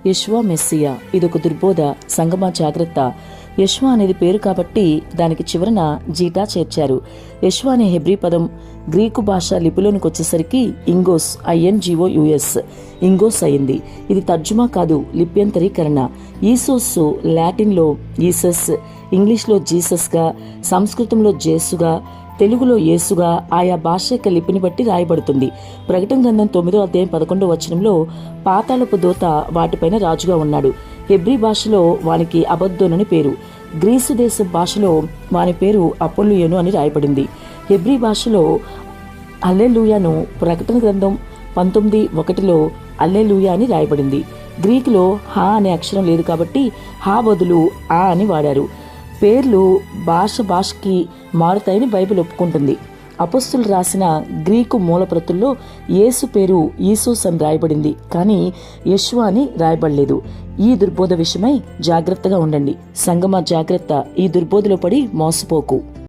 Yeshua Messiah. ఇదొక దుర్బోధ. సంగమా జాగ్రత్త. యెషువా అనేది పేరు కాబట్టి దానికి చివరన జీటా చేర్చారు. యెషువా అనే హెబ్రీ పదం గ్రీకు భాష లిపిలోనికి వచ్చేసరికి ఇంగోస్, INGOUS, ఇంగోస్ అయింది. ఇది తర్జుమా కాదు, లిప్యంతరీకరణ. ఈసోస్ లాటిన్లో ఈసస్, ఇంగ్లీష్లో జీసస్గా, సంస్కృతంలో జేసుగా, తెలుగులో యేసుగా ఆయా భాష యొక్క లిపిని బట్టి రాయబడుతుంది. ప్రకటన గ్రంథం 9:11 పాతాళపు దూత వాటిపైన రాజుగా ఉన్నాడు. హెబ్రీ భాషలో వానికి అబద్దోనని పేరు. గ్రీసు దేశ భాషలో వాని పేరు అపోల్లియోను అని రాయబడింది. హెబ్రీ భాషలో హల్లెలూయాను ప్రకటన గ్రంథం 19:1 హల్లెలూయా అని రాయబడింది. గ్రీకులో హా అనే అక్షరం లేదు కాబట్టి హా బదులు ఆ అని వాడారు. పేర్లు భాషకి మారుతాయని బైబిల్ ఒప్పుకుంటుంది. అపొస్తలులు రాసిన గ్రీకు మూలప్రతుల్లో యేసు పేరు ఈసోస్ అని రాయబడింది, కానీ యెషువా అని రాయబడలేదు. ఈ దుర్బోధ విషయమై జాగ్రత్తగా ఉండండి. సంగమా జాగ్రత్త. ఈ దుర్బోధలో పడి మోసపోకు.